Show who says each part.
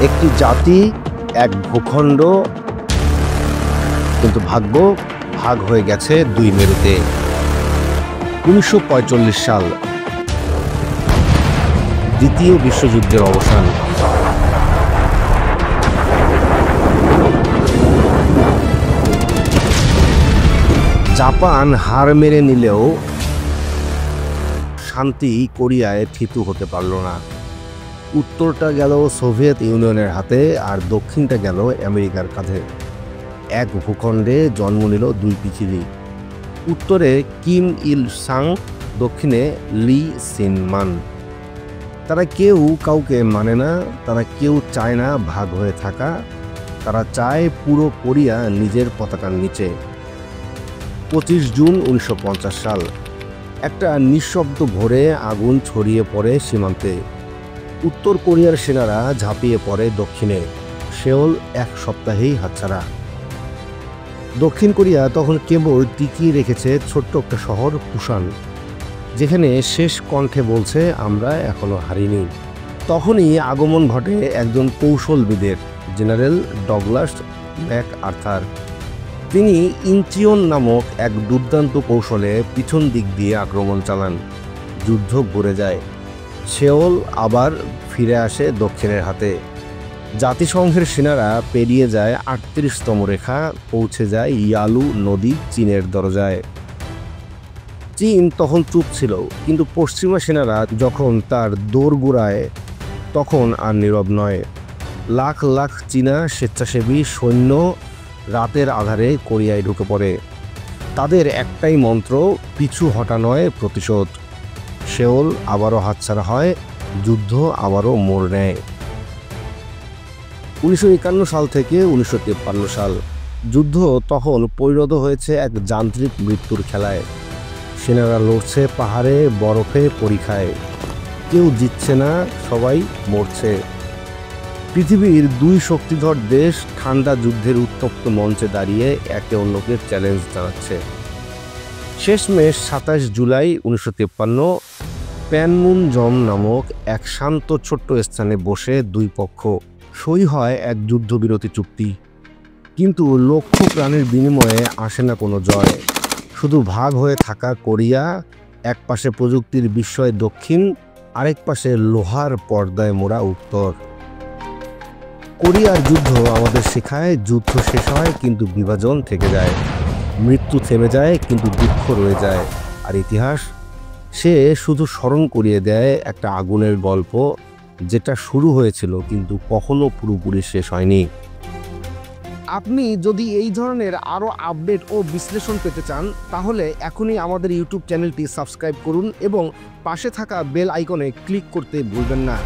Speaker 1: একটি জাতি, এক ভূখণ্ড, কিন্তু ভাগ্য ভাগ হয়ে গেছে দুই মেরুতে। 1945 সাল, দ্বিতীয় বিশ্বযুদ্ধের অবসান। জাপান হার মেনে নিলেও শান্তি কোরিয়ায় থিতু হতে পারল না। উত্তরটা গেল সোভিয়েত ইউনিয়নের হাতে আর দক্ষিণটা গেল আমেরিকার কাঁধে। এক ভূখণ্ডে জন্ম নিল দুই পৃথিবী। উত্তরে কিম ইল সাং, দক্ষিণে লি সিন মান। তারা কেউ কাউকে মানে না, তারা কেউ চায় না ভাগ হয়ে থাকা, তারা চায় পুরো কোরিয়া নিজের পতাকার নিচে। 25 জুন 1950 সাল, একটা নিঃশব্দ ভোরে আগুন ছড়িয়ে পড়ে সীমান্তে। উত্তর কোরিয়ার সেনারা ঝাঁপিয়ে পড়ে দক্ষিণে। সেওল এক সপ্তাহেই হাতছাড়া। দক্ষিণ কোরিয়া তখন কেবল টিকিয়ে রেখেছে ছোট্ট একটা শহর পুসান, যেখানে শেষ কণ্ঠে বলছে আমরা এখনো হারিনি। তখনই আগমন ঘটে একজন কৌশলবিদের, জেনারেল ডগলাস ম্যাকআর্থার। তিনি ইঞ্চিয়ন নামক এক দুর্দান্ত কৌশলে পিছন দিক দিয়ে আক্রমণ চালান। যুদ্ধ ঘুরে যায়। সেওল আবার ফিরে আসে দক্ষিণের হাতে। জাতিসংঘের সেনারা পেরিয়ে যায় 38তম রেখা, পৌঁছে যায় ইয়ালু নদী চীনের দরজায়। চীন তখন চুপ ছিল, কিন্তু পশ্চিমা সেনারা যখন তার দোরগোড়ায়, তখন আর নীরব নয়। লাখ লাখ চীনা স্বেচ্ছাসেবী সৈন্য রাতের আধারে কোরিয়ায় ঢুকে পড়ে। তাদের একটাই মন্ত্র, পিছু হটা নয়, প্রতিশোধ। সেওল আবারও হাতছাড়া হয়, যুদ্ধ আবারও মোড় নেয়। 1951 সাল থেকে 1953 সাল, যুদ্ধ তখন পরিণত হয়েছে এক যান্ত্রিক মৃত্যুর খেলায়। সেনারা লড়ছে পাহাড়ে, বরফে, পরীক্ষায়। কেউ জিতছে না, সবাই মরছে। পৃথিবীর দুই শক্তিধর দেশ ঠান্ডা যুদ্ধের উত্তপ্ত মঞ্চে দাঁড়িয়ে একে অন্যকে চ্যালেঞ্জ জানাচ্ছে। শেষমেশ 27 জুলাই 1953 প্যানমুনজম নামক এক শান্ত ছোট্ট স্থানে বসে দুই পক্ষ সই হয় এক যুদ্ধবিরতি চুক্তি। কিন্তু লক্ষ প্রাণের বিনিময়ে আসে না কোনো জয়, শুধু ভাগ হয়ে থাকা কোরিয়া। এক পাশে প্রযুক্তির বিস্ময় দক্ষিণ, আরেক পাশে লোহার পর্দায় মোড়া উত্তর। কোরিয়ার যুদ্ধ আমাদের শেখায়, যুদ্ধ শেষ হয় কিন্তু বিভাজন থেকে যায়, মৃত্যু থেমে যায় কিন্তু দুঃখ রয়ে যায়। আর ইতিহাস, সে শুধু স্মরণ করিয়ে দেয় একটা আগুনের গল্প, যেটা শুরু হয়েছিল কিন্তু কখনো পুরোপুরি শেষ হয়নি। আপনি যদি এই ধরনের আরও আপডেট ও বিশ্লেষণ পেতে চান, তাহলে এখনই আমাদের ইউটিউব চ্যানেলটি সাবস্ক্রাইব করুন এবং পাশে থাকা বেল আইকনে ক্লিক করতে ভুলবেন না।